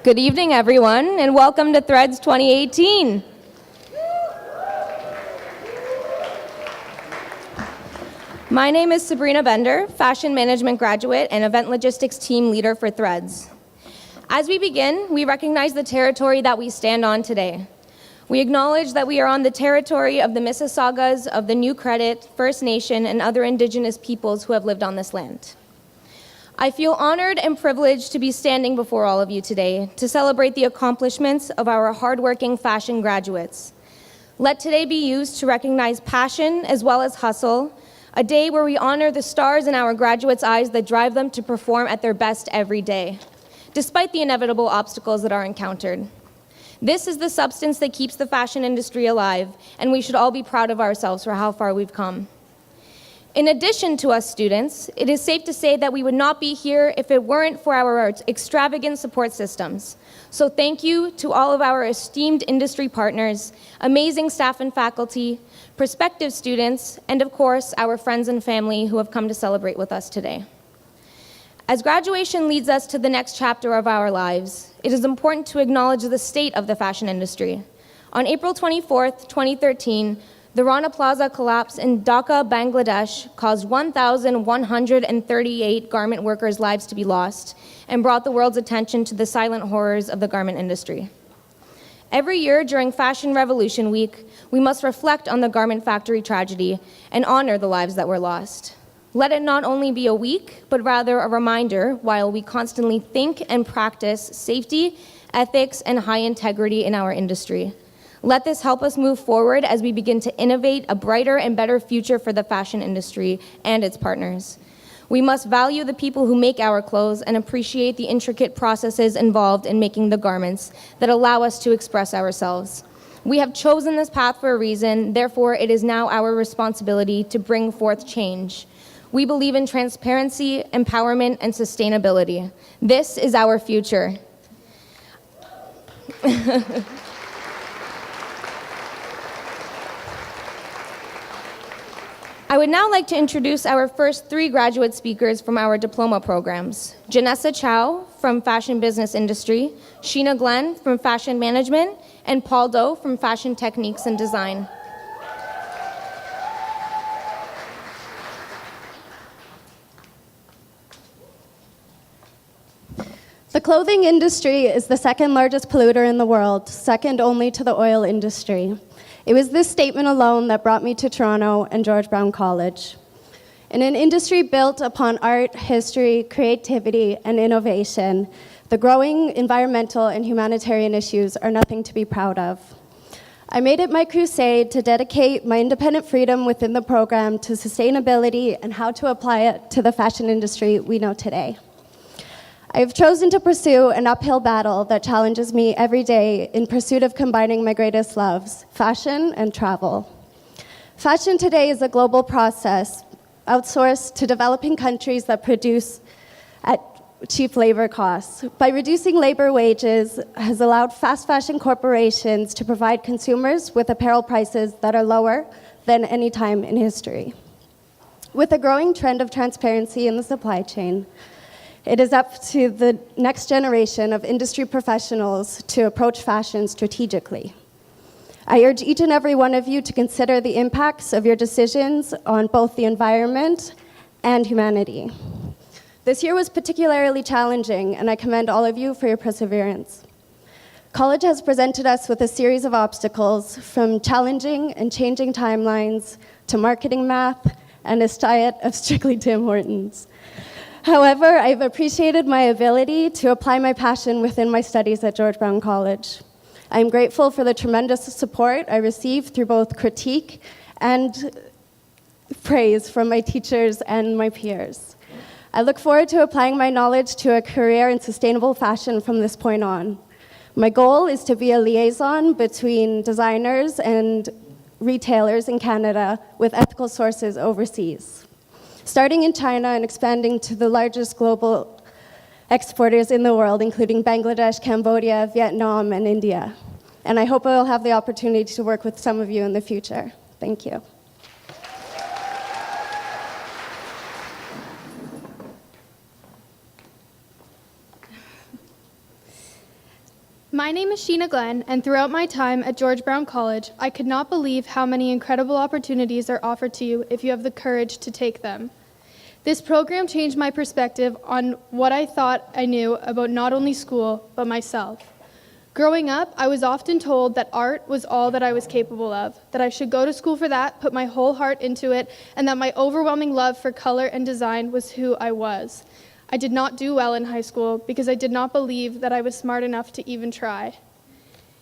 Good evening, everyone, and welcome to Threads 2018. My name is Sabrina Bender, Fashion Management graduate and Event Logistics Team Leader for Threads. As we begin, we recognize the territory that we stand on today. We acknowledge that we are on the territory of the Mississaugas of the New Credit, First Nation, and other Indigenous peoples who have lived on this land. I feel honored and privileged to be standing before all of you today to celebrate the accomplishments of our hardworking fashion graduates. Let today be used to recognize passion as well as hustle, a day where we honor the stars in our graduates' eyes that drive them to perform at their best every day, despite the inevitable obstacles that are encountered. This is the substance that keeps the fashion industry alive, and we should all be proud of ourselves for how far we've come. In addition to us students, it is safe to say that we would not be here if it weren't for our extravagant support systems. So thank you to all of our esteemed industry partners, amazing staff and faculty, prospective students, and of course, our friends and family who have come to celebrate with us today. As graduation leads us to the next chapter of our lives, it is important to acknowledge the state of the fashion industry. On April 24th, 2013, the Rana Plaza collapse in Dhaka, Bangladesh caused 1,138 garment workers' lives to be lost and brought the world's attention to the silent horrors of the garment industry. Every year during Fashion Revolution Week, we must reflect on the garment factory tragedy and honor the lives that were lost. Let it not only be a week, but rather a reminder while we constantly think and practice safety, ethics, and high integrity in our industry. Let this help us move forward as we begin to innovate a brighter and better future for the fashion industry and its partners. We must value the people who make our clothes and appreciate the intricate processes involved in making the garments that allow us to express ourselves. We have chosen this path for a reason, therefore it is now our responsibility to bring forth change. We believe in transparency, empowerment, and sustainability. This is our future. I would now like to introduce our first three graduate speakers from our diploma programs. Janessa Chow from Fashion Business Industry, Sheena Glenn from Fashion Management, and Paul Doe from Fashion Techniques and Design. The clothing industry is the second largest polluter in the world, second only to the oil industry. It was this statement alone that brought me to Toronto and George Brown College. In an industry built upon art, history, creativity, and innovation, the growing environmental and humanitarian issues are nothing to be proud of. I made it my crusade to dedicate my independent freedom within the program to sustainability and how to apply it to the fashion industry we know today. I have chosen to pursue an uphill battle that challenges me every day in pursuit of combining my greatest loves, fashion and travel. Fashion today is a global process, outsourced to developing countries that produce at cheap labor costs. By reducing labor wages has allowed fast fashion corporations to provide consumers with apparel prices that are lower than any time in history. With a growing trend of transparency in the supply chain, it is up to the next generation of industry professionals to approach fashion strategically. I urge each and every one of you to consider the impacts of your decisions on both the environment and humanity. This year was particularly challenging, and I commend all of you for your perseverance. College has presented us with a series of obstacles, from challenging and changing timelines to marketing math and a diet of strictly Tim Hortons. However, I've appreciated my ability to apply my passion within my studies at George Brown College. I'm grateful for the tremendous support I received through both critique and praise from my teachers and my peers. I look forward to applying my knowledge to a career in sustainable fashion from this point on. My goal is to be a liaison between designers and retailers in Canada with ethical sources overseas, starting in China and expanding to the largest global exporters in the world, including Bangladesh, Cambodia, Vietnam, and India. And I hope I will have the opportunity to work with some of you in the future. Thank you. My name is Shayne Gray, and throughout my time at George Brown College, I could not believe how many incredible opportunities are offered to you if you have the courage to take them. This program changed my perspective on what I thought I knew about not only school, but myself. Growing up, I was often told that art was all that I was capable of, that I should go to school for that, put my whole heart into it, and that my overwhelming love for color and design was who I was. I did not do well in high school because I did not believe that I was smart enough to even try.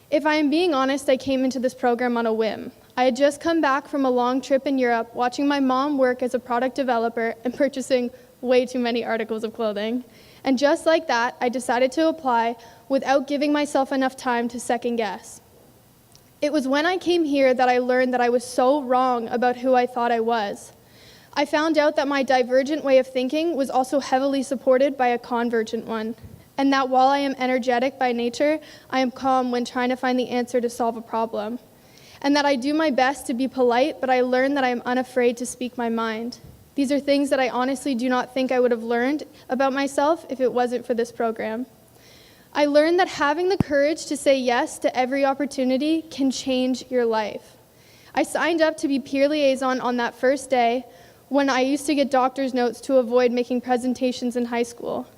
If I am being honest, I came into this program on a whim. I had just come back from a long trip in Europe, watching my mom work as a product developer and purchasing way too many articles of clothing. And just like that, I decided to apply without giving myself enough time to second guess. It was when I came here that I learned that I was so wrong about who I thought I was. I found out that my divergent way of thinking was also heavily supported by a convergent one, and that while I am energetic by nature, I am calm when trying to find the answer to solve a problem, and that I do my best to be polite, but I learned that I am unafraid to speak my mind. These are things that I honestly do not think I would have learned about myself if it wasn't for this program. I learned that having the courage to say yes to every opportunity can change your life. I signed up to be peer liaison on that first day, when I used to get doctor's notes to avoid making presentations in high school.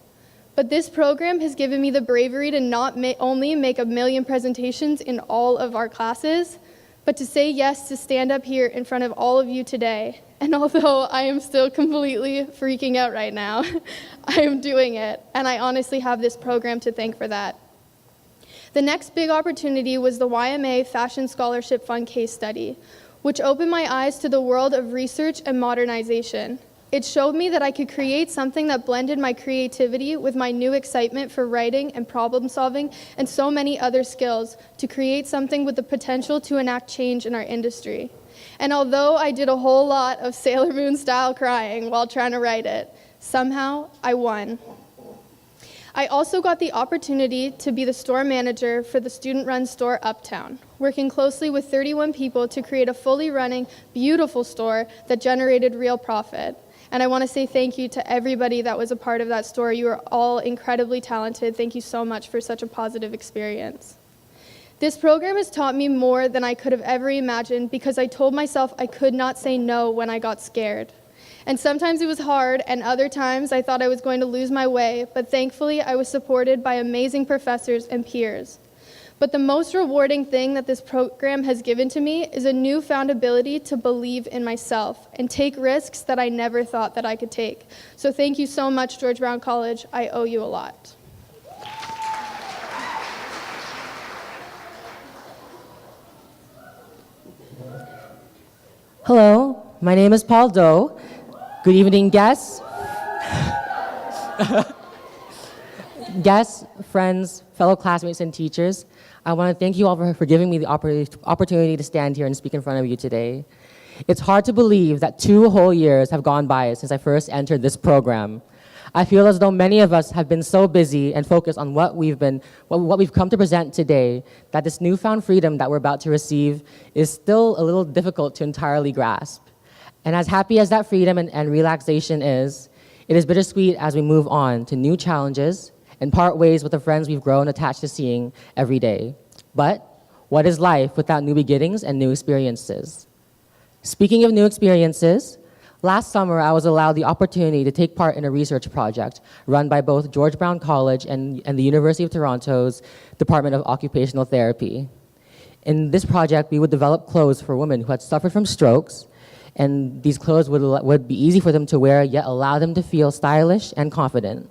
But this program has given me the bravery to not only make 1 million presentations in all of our classes, but to say yes to stand up here in front of all of you today. And although I am still completely freaking out right now, I am doing it, and I honestly have this program to thank for that. The next big opportunity was the YMA Fashion Scholarship Fund case study, which opened my eyes to the world of research and modernization. It showed me that I could create something that blended my creativity with my new excitement for writing and problem solving and so many other skills to create something with the potential to enact change in our industry. And although I did a whole lot of Sailor Moon style crying while trying to write it, somehow I won. I also got the opportunity to be the store manager for the student-run store Uptown, working closely with 31 people to create a fully running, beautiful store that generated real profit. And I want to say thank you to everybody that was a part of that store. You are all incredibly talented. Thank you so much for such a positive experience. This program has taught me more than I could have ever imagined because I told myself I could not say no when I got scared. And sometimes it was hard, and other times I thought I was going to lose my way, but thankfully I was supported by amazing professors and peers. But the most rewarding thing that this program has given to me is a newfound ability to believe in myself and take risks that I never thought that I could take. So thank you so much, George Brown College. I owe you a lot. Hello, my name is Paul Doe. Good evening, guests. Guests, friends, fellow classmates, and teachers. I want to thank you all for giving me the opportunity to stand here and speak in front of you today. It's hard to believe that 2 whole years have gone by since I first entered this program. I feel as though many of us have been so busy and focused on what we've come to present today that this newfound freedom that we're about to receive is still a little difficult to entirely grasp. And as happy as that freedom and relaxation is, it is bittersweet as we move on to new challenges and part ways with the friends we've grown attached to seeing every day. But what is life without new beginnings and new experiences? Speaking of new experiences, last summer I was allowed the opportunity to take part in a research project run by both George Brown College and the University of Toronto's Department of Occupational Therapy. In this project, we would develop clothes for women who had suffered from strokes, and these clothes would be easy for them to wear, yet allow them to feel stylish and confident.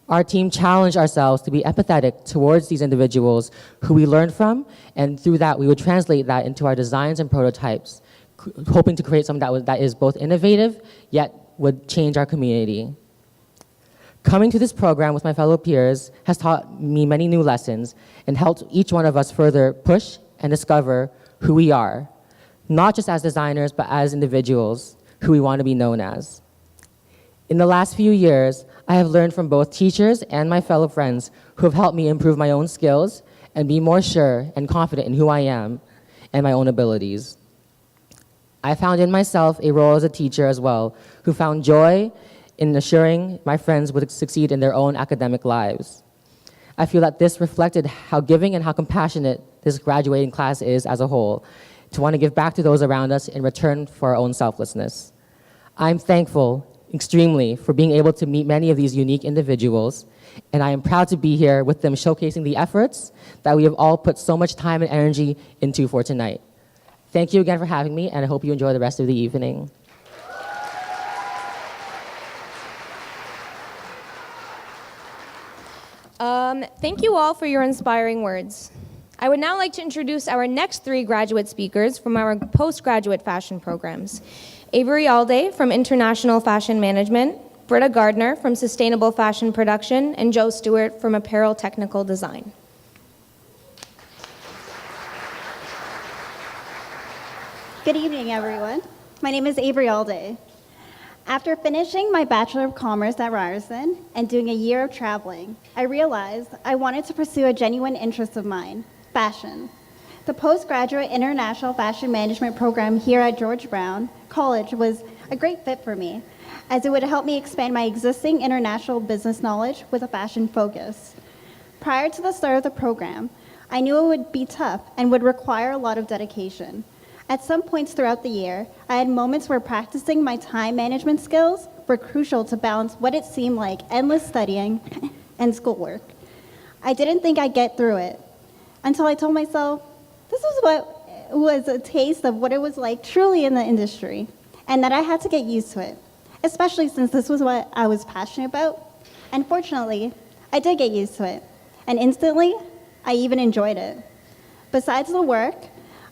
Our team challenged ourselves to be empathetic towards these individuals who we learned from, and through that, we would translate that into our designs and prototypes, hoping to create something that is both innovative, yet would change our community. Coming to this program with my fellow peers has taught me many new lessons and helped each one of us further push and discover who we are, not just as designers, but as individuals who we want to be known as. In the last few years, I have learned from both teachers and my fellow friends who have helped me improve my own skills and be more sure and confident in who I am and my own abilities. I found in myself a role as a teacher as well, who found joy in assuring my friends would succeed in their own academic lives. I feel that this reflected how giving and how compassionate this graduating class is as a whole, to want to give back to those around us in return for our own selflessness. I'm thankful extremely for being able to meet many of these unique individuals, and I am proud to be here with them showcasing the efforts that we have all put so much time and energy into for tonight. Thank you again for having me, and I hope you enjoy the rest of the evening. Thank you all for your inspiring words. I would now like to introduce our next 3 graduate speakers from our postgraduate fashion programs. Avery Alday from International Fashion Management, Britta Gardner from Sustainable Fashion Production, and Joe Stewart from Apparel Technical Design. Good evening, everyone. My name is Avery Alday. After finishing my Bachelor of Commerce at Ryerson and doing a year of traveling, I realized I wanted to pursue a genuine interest of mine, fashion. The postgraduate International Fashion Management program here at George Brown College was a great fit for me, as it would help me expand my existing international business knowledge with a fashion focus. Prior to the start of the program, I knew it would be tough and would require a lot of dedication. At some points throughout the year, I had moments where practicing my time management skills were crucial to balance what it seemed like endless studying and schoolwork. I didn't think I'd get through it until I told myself this was a taste of what it was like truly in the industry, and that I had to get used to it, especially since this was what I was passionate about. And fortunately, I did get used to it, and instantly, I even enjoyed it. Besides the work,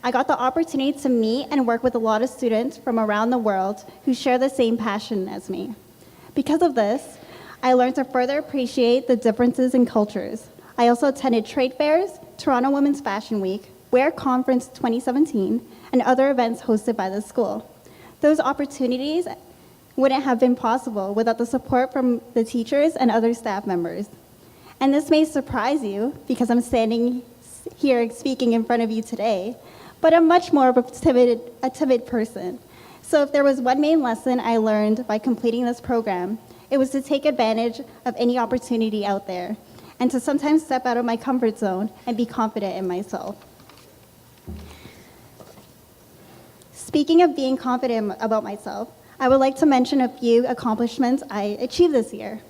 I got the opportunity to meet and work with a lot of students from around the world who share the same passion as me. Because of this, I learned to further appreciate the differences in cultures. I also attended trade fairs, Toronto Women's Fashion Week, Wear Conference 2017, and other events hosted by the school. Those opportunities wouldn't have been possible without the support from the teachers and other staff members. And this may surprise you because I'm standing here speaking in front of you today, but I'm much more of a timid person. So if there was one main lesson I learned by completing this program, it was to take advantage of any opportunity out there and to sometimes step out of my comfort zone and be confident in myself. Speaking of being confident about myself, I would like to mention a few accomplishments I achieved this year.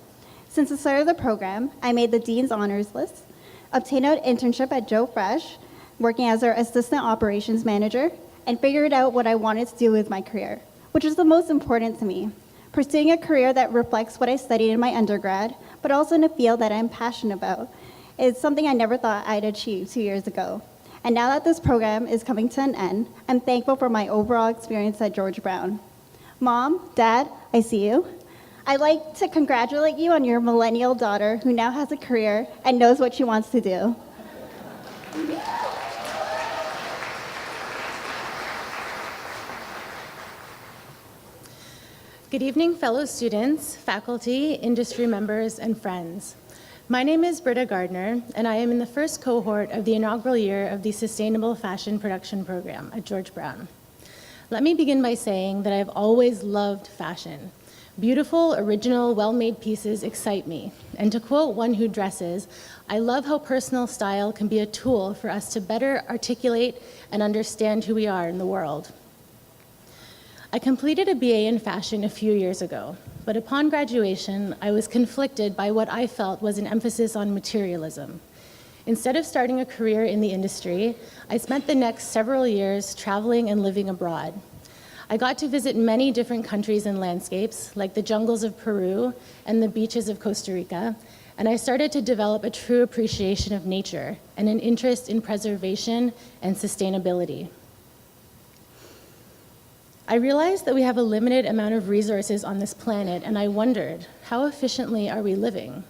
Since the start of the program, I made the Dean's Honors List, obtained an internship at Joe Fresh, working as our assistant operations manager, and figured out what I wanted to do with my career, which is the most important to me. Pursuing a career that reflects what I studied in my undergrad, but also in a field that I'm passionate about, is something I never thought I'd achieve 2 years ago. And now that this program is coming to an end, I'm thankful for my overall experience at George Brown. Mom, Dad, I see you. I'd like to congratulate you on your millennial daughter who now has a career and knows what she wants to do. Good evening, fellow students, faculty, industry members, and friends. My name is Britta Gardner, and I am in the first cohort of the inaugural year of the Sustainable Fashion Production Program at George Brown. Let me begin by saying that I've always loved fashion. Beautiful, original, well-made pieces excite me. And to quote one who dresses, I love how personal style can be a tool for us to better articulate and understand who we are in the world. I completed a BA in fashion a few years ago, but upon graduation, I was conflicted by what I felt was an emphasis on materialism. Instead of starting a career in the industry, I spent the next several years traveling and living abroad. I got to visit many different countries and landscapes, like the jungles of Peru and the beaches of Costa Rica, and I started to develop a true appreciation of nature and an interest in preservation and sustainability. I realized that we have a limited amount of resources on this planet, and I wondered, how efficiently are we living?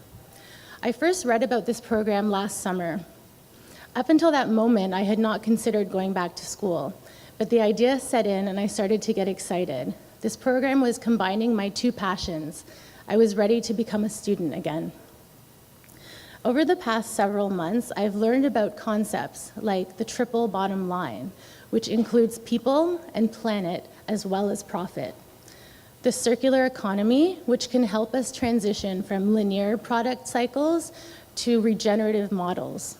I first read about this program last summer. Up until that moment, I had not considered going back to school, but the idea set in and I started to get excited. This program was combining my two passions. I was ready to become a student again. Over the past several months, I've learned about concepts like the triple bottom line, which includes people and planet as well as profit. The circular economy, which can help us transition from linear product cycles to regenerative models.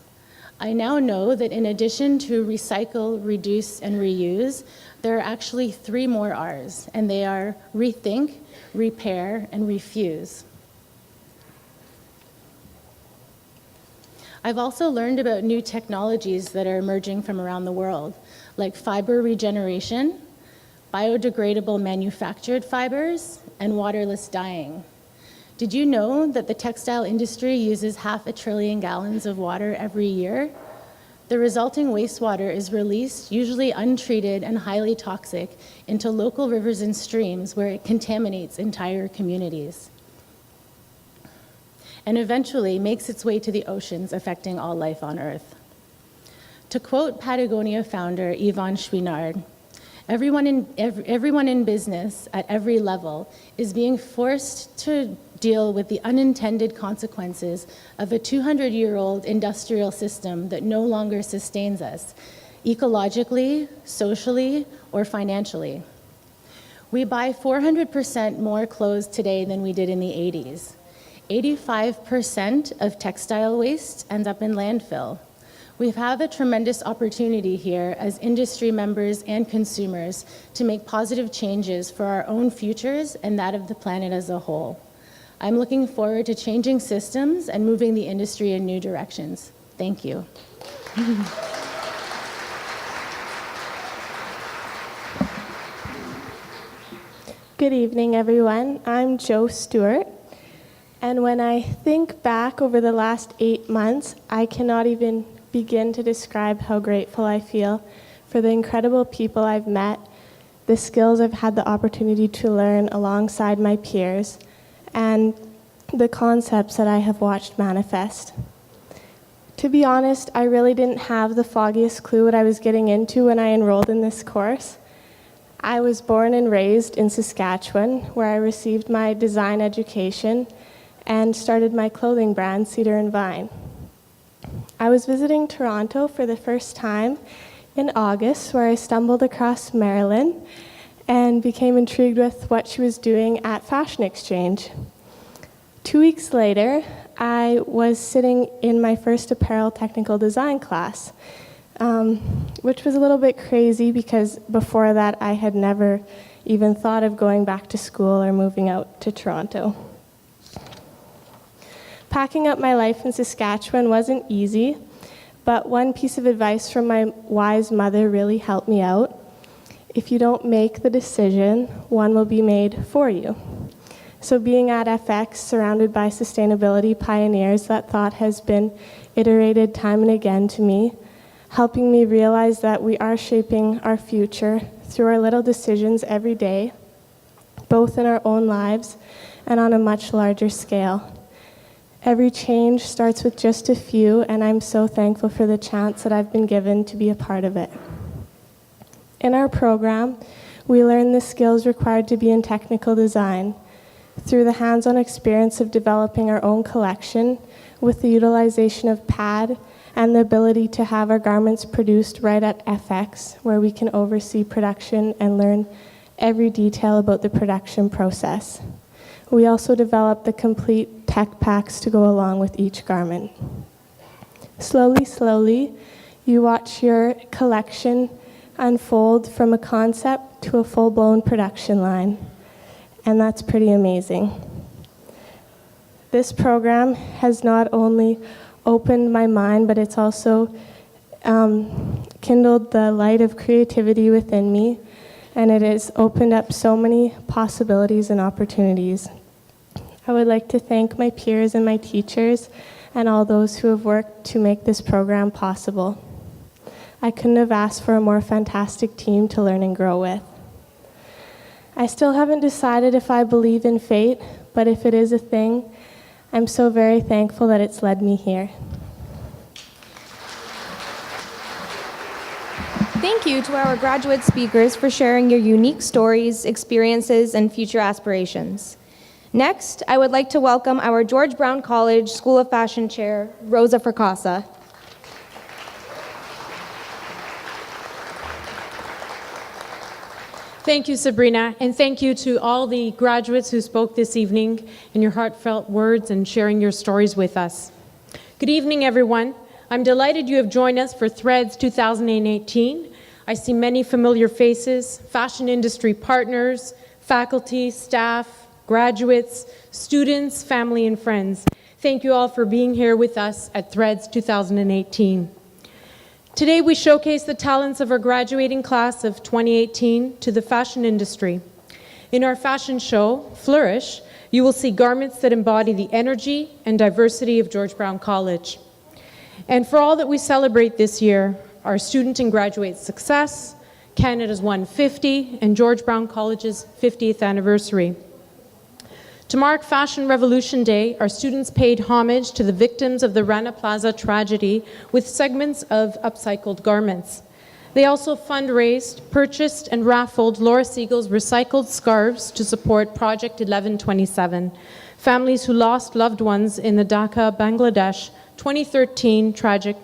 I now know that in addition to recycle, reduce, and reuse, there are actually 3 more Rs, and they are rethink, repair, and refuse. I've also learned about new technologies that are emerging from around the world, like fiber regeneration, biodegradable manufactured fibers, and waterless dyeing. Did you know that the textile industry uses 500 billion gallons of water every year? The resulting wastewater is released, usually untreated and highly toxic, into local rivers and streams where it contaminates entire communities, and eventually makes its way to the oceans, affecting all life on Earth. To quote Patagonia founder Yvon Chouinard, everyone in business at every level is being forced to deal with the unintended consequences of a 200-year-old industrial system that no longer sustains us, ecologically, socially, or financially. We buy 400% more clothes today than we did in the 80s. 85% of textile waste ends up in landfill. We have a tremendous opportunity here as industry members and consumers to make positive changes for our own futures and that of the planet as a whole. I'm looking forward to changing systems and moving the industry in new directions. Thank you. Good evening, everyone. I'm Jo Stewart. And when I think back over the last 8 months, I cannot even begin to describe how grateful I feel for the incredible people I've met, the skills I've had the opportunity to learn alongside my peers, and the concepts that I have watched manifest. To be honest, I really didn't have the foggiest clue what I was getting into when I enrolled in this course. I was born and raised in Saskatchewan, where I received my design education and started my clothing brand, Cedar and Vine. I was visiting Toronto for the first time in August, where I stumbled across Marilyn and became intrigued with what she was doing at Fashion Exchange. 2 weeks later, I was sitting in my first apparel technical design class, which was a little bit crazy because before that I had never even thought of going back to school or moving out to Toronto. Packing up my life in Saskatchewan wasn't easy, but one piece of advice from my wise mother really helped me out. If you don't make the decision, one will be made for you. So being at FX, surrounded by sustainability pioneers, that thought has been iterated time and again to me, helping me realize that we are shaping our future through our little decisions every day, both in our own lives and on a much larger scale. Every change starts with just a few, and I'm so thankful for the chance that I've been given to be a part of it. In our program, we learn the skills required to be in technical design through the hands-on experience of developing our own collection with the utilization of pad and the ability to have our garments produced right at FX, where we can oversee production and learn every detail about the production process. We also develop the complete tech packs to go along with each garment. Slowly, you watch your collection unfold from a concept to a full-blown production line, and that's pretty amazing. This program has not only opened my mind, but it's also kindled the light of creativity within me, and it has opened up so many possibilities and opportunities. I would like to thank my peers and my teachers and all those who have worked to make this program possible. I couldn't have asked for a more fantastic team to learn and grow with. I still haven't decided if I believe in fate, but if it is a thing, I'm so very thankful that it's led me here. Thank you to our graduate speakers for sharing your unique stories, experiences, and future aspirations. Next, I would like to welcome our George Brown College School of Fashion Chair, Rosa Fracassa. Thank you, Sabrina, and thank you to all the graduates who spoke this evening in your heartfelt words and sharing your stories with us. Good evening, everyone. I'm delighted you have joined us for Threads 2018. I see many familiar faces, fashion industry partners, faculty, staff, graduates, students, family, and friends. Thank you all for being here with us at Threads 2018. Today we showcase the talents of our graduating class of 2018 to the fashion industry. In our fashion show, Fleur-ISH, you will see garments that embody the energy and diversity of George Brown College. And for all that we celebrate this year, our student and graduate success, Canada's 150, and George Brown College's 50th anniversary. To mark Fashion Revolution Day, our students paid homage to the victims of the Rana Plaza tragedy with segments of upcycled garments. They also fundraised, purchased, and raffled Laura Siegel's recycled scarves to support Project 1127, families who lost loved ones in the Dhaka, Bangladesh 2013 tragic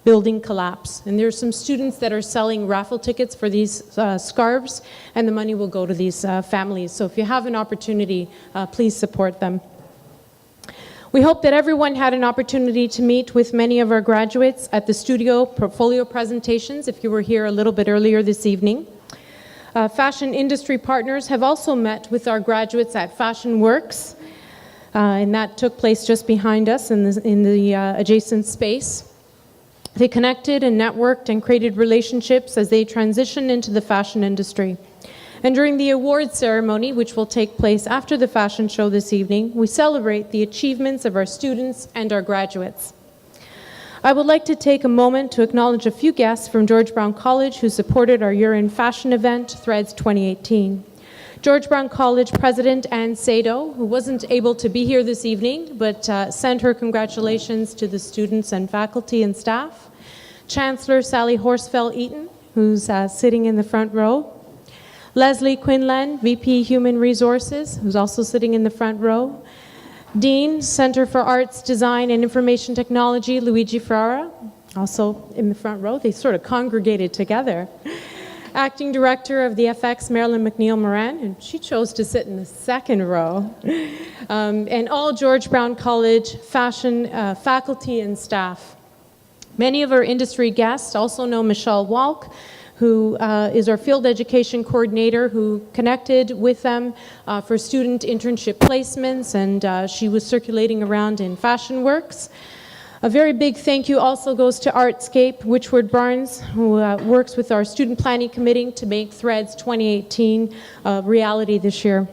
building collapse. And there are some students that are selling raffle tickets for these scarves, and the money will go to these families. So if you have an opportunity, please support them. We hope that everyone had an opportunity to meet with many of our graduates at the studio portfolio presentations, if you were here a little bit earlier this evening. Fashion industry partners have also met with our graduates at Fashion Works, and that took place just behind us in the adjacent space. They connected and networked and created relationships as they transitioned into the fashion industry. And during the awards ceremony, which will take place after the fashion show this evening, we celebrate the achievements of our students and our graduates. I would like to take a moment to acknowledge a few guests from George Brown College who supported our year-end fashion event, Threads 2018. George Brown College President Ann Sado, who wasn't able to be here this evening, but sent her congratulations to the students and faculty and staff. Chancellor Sally Horsfell-Eaton, who's sitting in the front row. Leslie Quinlan, VP Human Resources, who's also sitting in the front row. Dean, Center for Arts, Design, and Information Technology, Luigi Ferrara, also in the front row. They sort of congregated together. Acting Director of the FX, Marilyn McNeil Moran, and she chose to sit in the second row. And all George Brown College fashion faculty and staff. Many of our industry guests also know Michelle Walk, who is our field education coordinator, who connected with them for student internship placements, and she was circulating around in Fashion Works. A very big thank you also goes to Artscape, Witchward Barnes, who works with our student planning committee to make Threads 2018 a reality this year.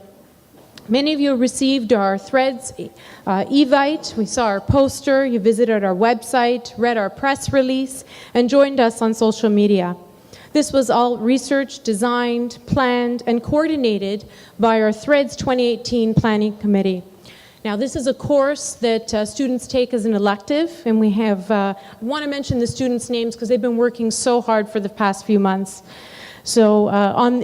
Many of you received our Threads Evite. We saw our poster, you visited our website, read our press release, and joined us on social media. This was all researched, designed, planned, and coordinated by our Threads 2018 Planning Committee. Now, this is a course that students take as an elective, and we have, I want to mention the students' names because they've been working so hard for the past few months. So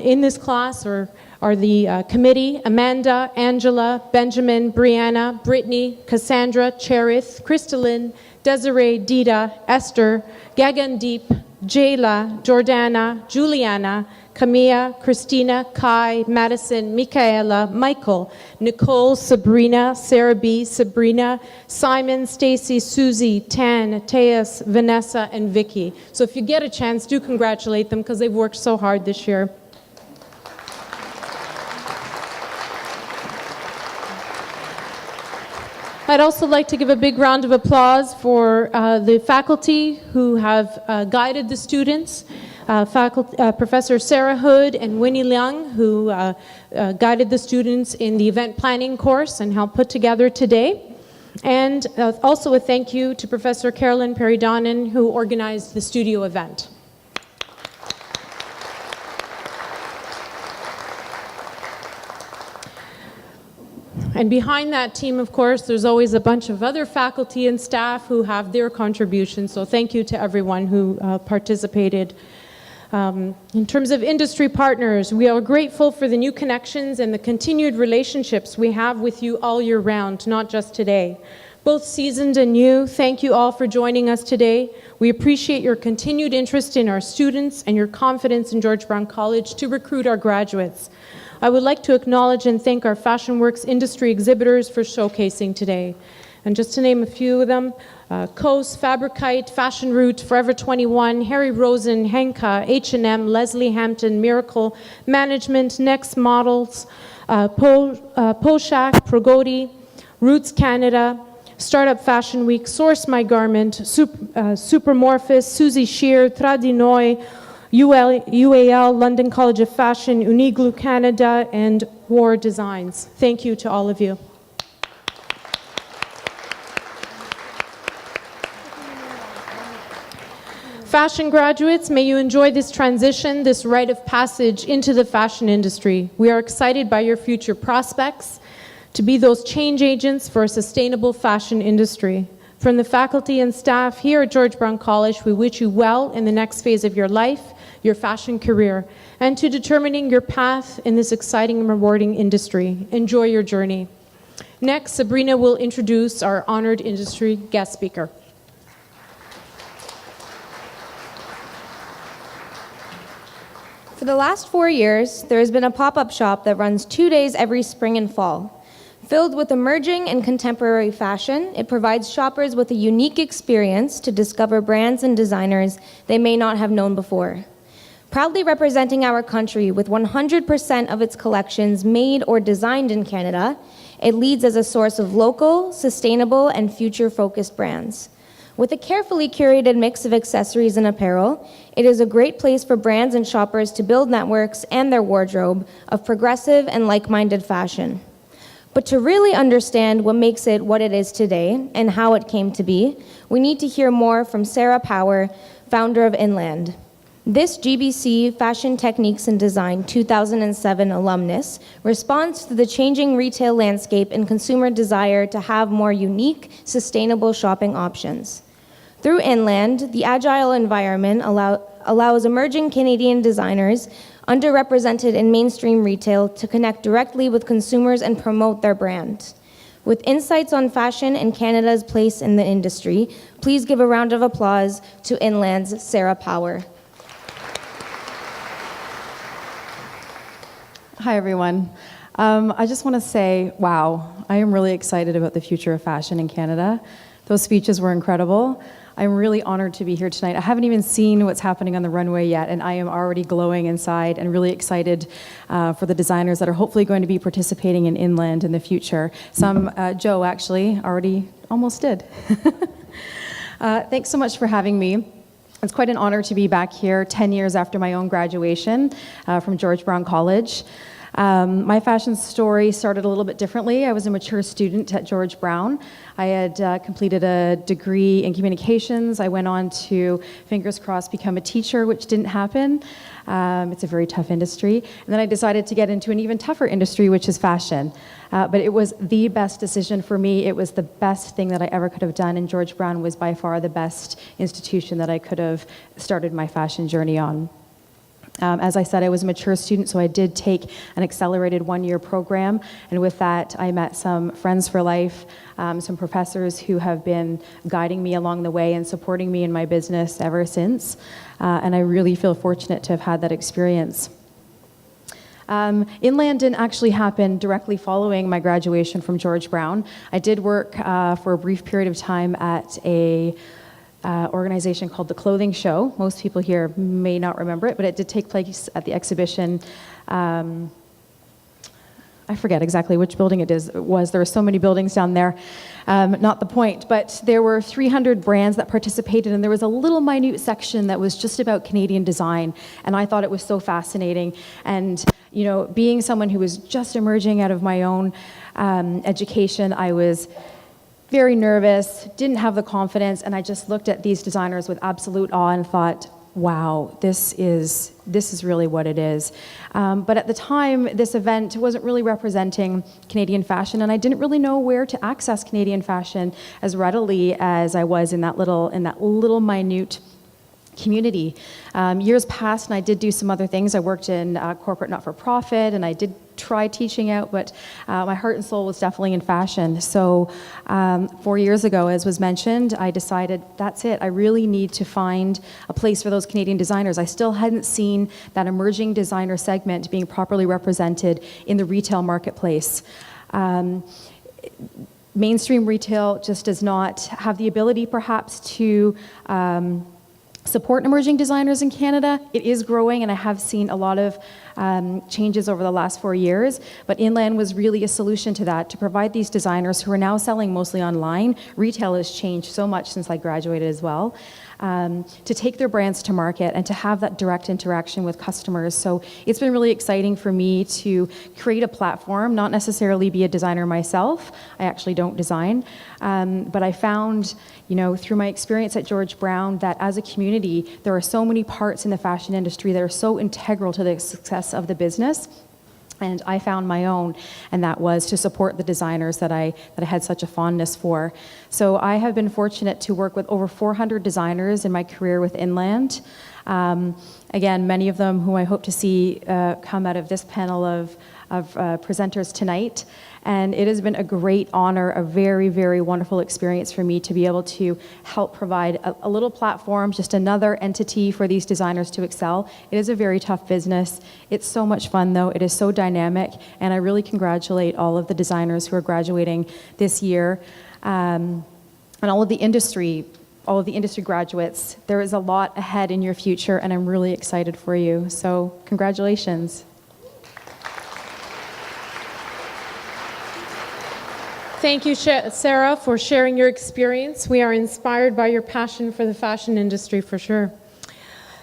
in this class are the committee: Amanda, Angela, Benjamin, Brianna, Brittany, Cassandra, Cherith, Crystalline, Desiree, Dita, Esther, Gagandeep, Jayla, Jordana, Juliana, Camilla, Christina, Kai, Madison, Michaela, Michael, Nicole, Sabrina, Sarah B, Sabrina, Simon, Stacy, Susie, Tan, Teas, Vanessa, and Vicky. So if you get a chance, do congratulate them because they've worked so hard this year. I'd also like to give a big round of applause for the faculty who have guided the students. Professor Sarah Hood and Winnie Leung, who guided the students in the event planning course and helped put together today. And also a thank you to Professor Carolyn Perry-Donnan, who organized the studio event. And behind that team, of course, there's always a bunch of other faculty and staff who have their contributions. So thank you to everyone who participated. In terms of industry partners, we are grateful for the new connections and the continued relationships we have with you all year round, not just today. Both seasoned and new, thank you all for joining us today. We appreciate your continued interest in our students and your confidence in George Brown College to recruit our graduates. I would like to acknowledge and thank our Fashion Works industry exhibitors for showcasing today. And just to name a few of them, Coast, Fabricite, Fashion Route, Forever 21, Harry Rosen, Henka, H&M, Leslie Hampton, Miracle, Management, Next Models, Poshak, Progoti, Roots Canada, Startup Fashion Week, Source My Garment, Supermorphous, Suzy Shear, Tradinoy, UAL, London College of Fashion, Uniglu Canada, and War Designs. Thank you to all of you. Fashion graduates, may you enjoy this transition, this rite of passage into the fashion industry. We are excited by your future prospects to be those change agents for a sustainable fashion industry. From the faculty and staff here at George Brown College, we wish you well in the next phase of your life, your fashion career, and to determining your path in this exciting and rewarding industry. Enjoy your journey. Next, Sabrina will introduce our honored industry guest speaker. For the last 4 years, there has been a pop-up shop that runs 2 days every spring and fall. Filled with emerging and contemporary fashion, it provides shoppers with a unique experience to discover brands and designers they may not have known before. Proudly representing our country with 100% of its collections made or designed in Canada, it leads as a source of local, sustainable, and future-focused brands. With a carefully curated mix of accessories and apparel, it is a great place for brands and shoppers to build networks and their wardrobe of progressive and like-minded fashion. But to really understand what makes it what it is today and how it came to be, we need to hear more from Sarah Power, founder of Inland. This GBC Fashion Techniques and Design 2007 alumnus responds to the changing retail landscape and consumer desire to have more unique, sustainable shopping options. Through Inland, the agile environment allows emerging Canadian designers underrepresented in mainstream retail to connect directly with consumers and promote their brand. With insights on fashion and Canada's place in the industry, please give a round of applause to Inland's Sarah Power. Hi, everyone. I just want to say, wow, I am really excited about the future of fashion in Canada. Those speeches were incredible. I'm really honored to be here tonight. I haven't even seen what's happening on the runway yet, and I am already glowing inside and really excited for the designers that are hopefully going to be participating in Inland in the future. Some, Joe actually already almost did. Thanks so much for having me. It's quite an honor to be back here 10 years after my own graduation from George Brown College. My fashion story started a little bit differently. I was a mature student at George Brown. I had completed a degree in communications. I went on to, fingers crossed, become a teacher, which didn't happen. It's a very tough industry. And then I decided to get into an even tougher industry, which is fashion. But it was the best decision for me. It was the best thing that I ever could have done, and George Brown was by far the best institution that I could have started my fashion journey on. As I said, I was a mature student, so I did take an accelerated one-year program, and with that, I met some friends for life, some professors who have been guiding me along the way and supporting me in my business ever since, and I really feel fortunate to have had that experience. Inland didn't actually happen directly following my graduation from George Brown. I did work for a brief period of time at a organization called The Clothing Show. Most people here may not remember it, but it did take place at the exhibition. I forget exactly which building it was. There were so many buildings down there. Not the point, but there were 300 brands that participated, and there was a little minute section that was just about Canadian design, and I thought it was so fascinating. And you know, being someone who was just emerging out of my own education, I was very nervous, didn't have the confidence, and I just looked at these designers with absolute awe and thought, wow, this is really what it is. But at the time, this event wasn't really representing Canadian fashion, and I didn't really know where to access Canadian fashion as readily as I was in that little minute community. Years passed, and I did do some other things. I worked in corporate not-for-profit, and I did try teaching out, but my heart and soul was definitely in fashion. So 4 years ago, as was mentioned, I decided that's it. I really need to find a place for those Canadian designers. I still hadn't seen that emerging designer segment being properly represented in the retail marketplace. mainstream retail just does not have the ability perhaps to support emerging designers in Canada. It is growing, and I have seen a lot of changes over the last 4 years, but Inland was really a solution to that, to provide these designers who are now selling mostly online. Retail has changed so much since I graduated as well. To take their brands to market and to have that direct interaction with customers. So it's been really exciting for me to create a platform, not necessarily be a designer myself. I actually don't design. But I found, through my experience at George Brown, that as a community, there are so many parts in the fashion industry that are so integral to the success of the business. And I found my own, and that was to support the designers that I had such a fondness for. So I have been fortunate to work with over 400 designers in my career with Inland. Again, many of them who I hope to see come out of this panel of presenters tonight. And it has been a great honor, a very, very wonderful experience for me to be able to help provide a little platform, just another entity for these designers to excel. It is a very tough business. It's so much fun, though. It is so dynamic, and I really congratulate all of the designers who are graduating this year, and all of the industry graduates. There is a lot ahead in your future, and I'm really excited for you. So congratulations. Thank you, Sarah, for sharing your experience. We are inspired by your passion for the fashion industry, for sure.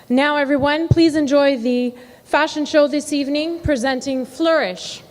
Now, everyone, please enjoy the fashion show this evening, presenting Fleur-ISH.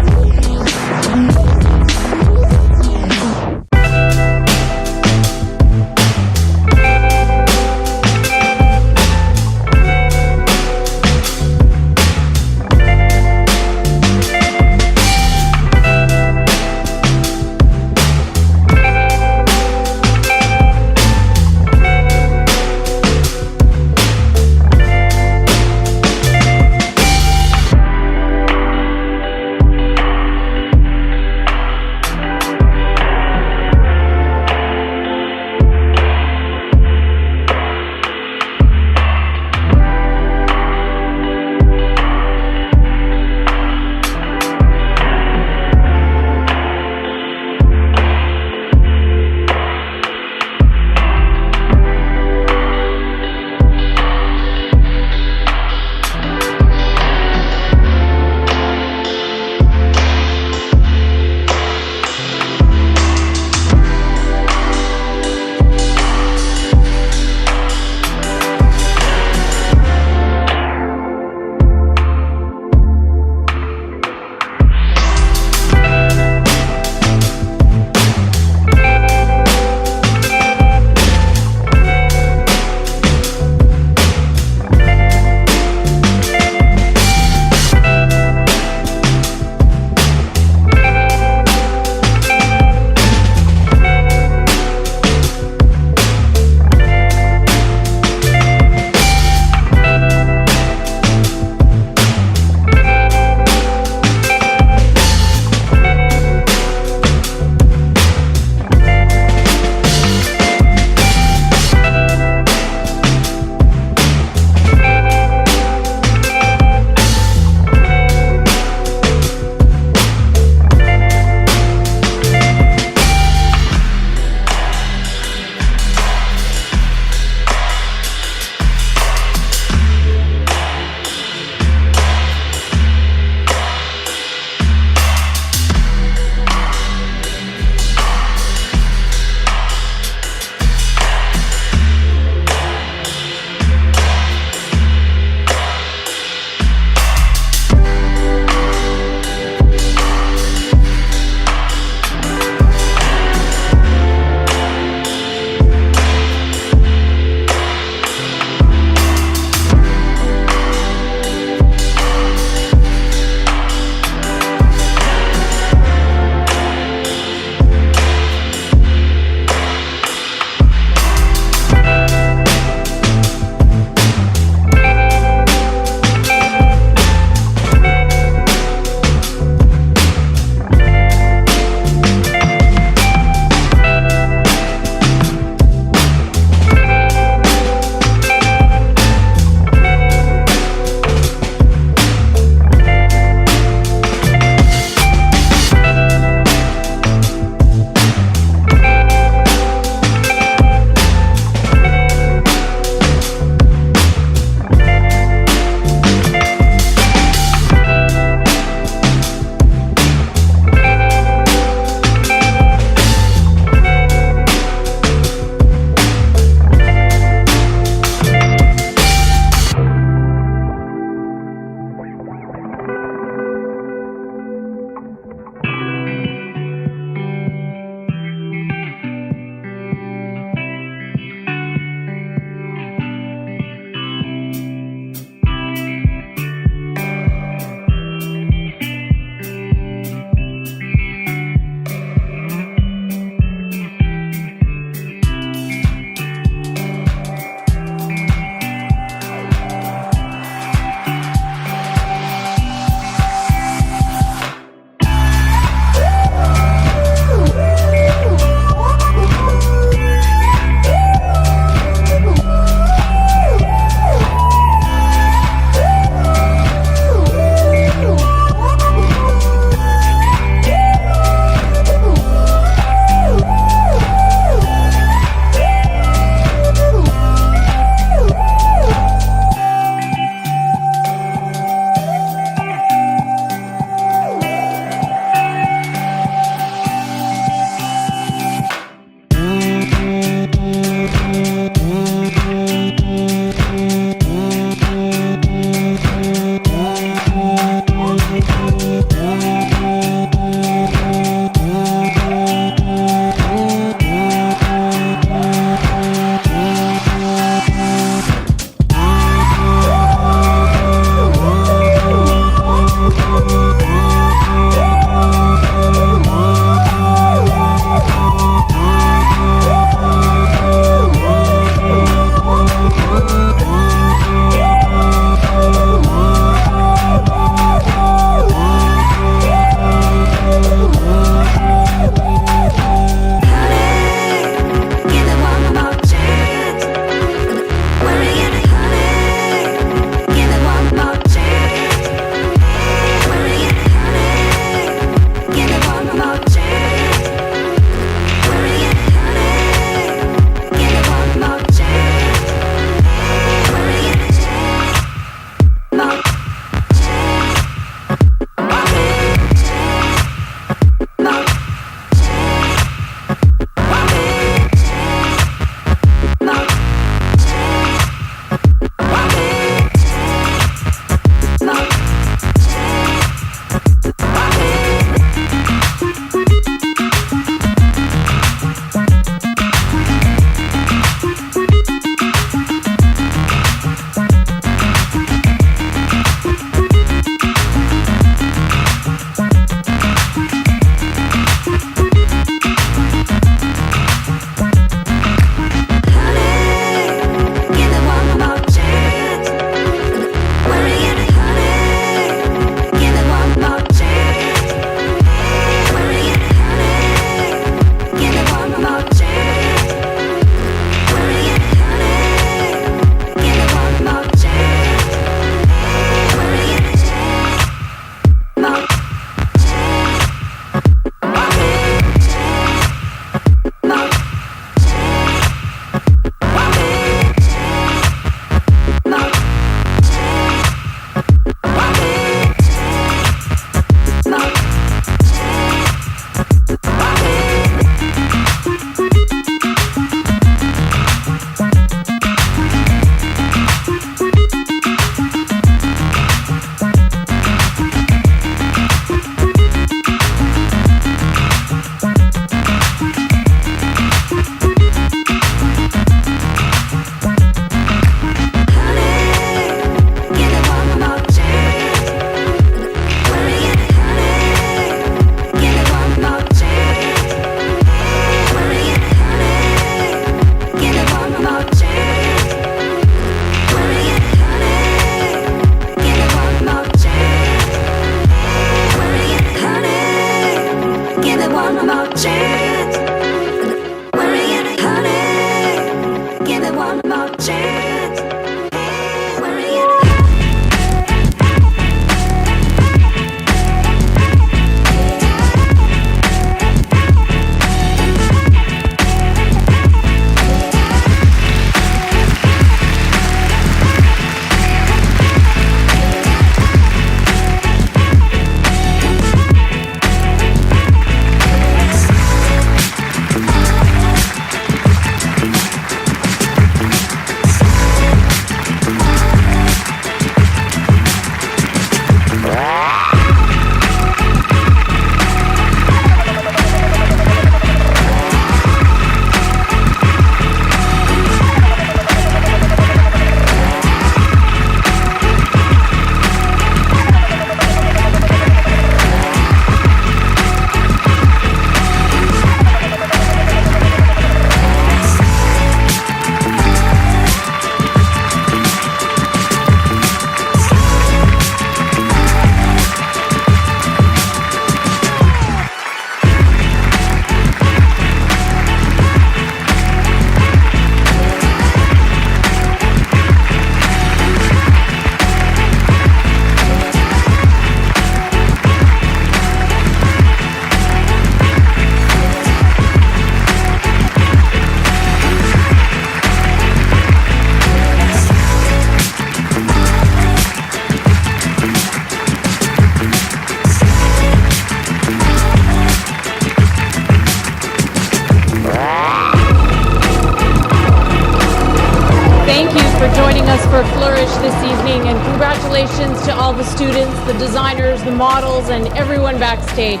us for Fleur-ISH this evening, and congratulations to all the students, the designers, the models, and everyone backstage.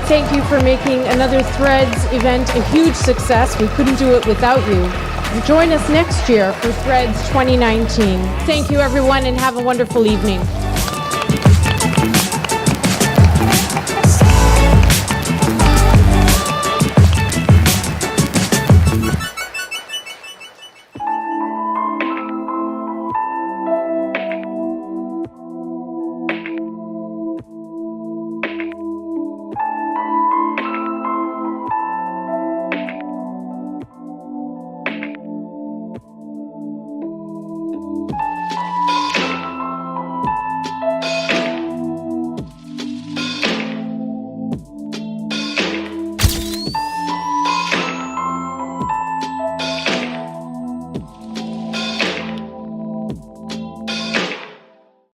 Thank you for making another Threads event a huge success. We couldn't do it without you. And join us next year for Threads 2019. Thank you, everyone, and have a wonderful evening.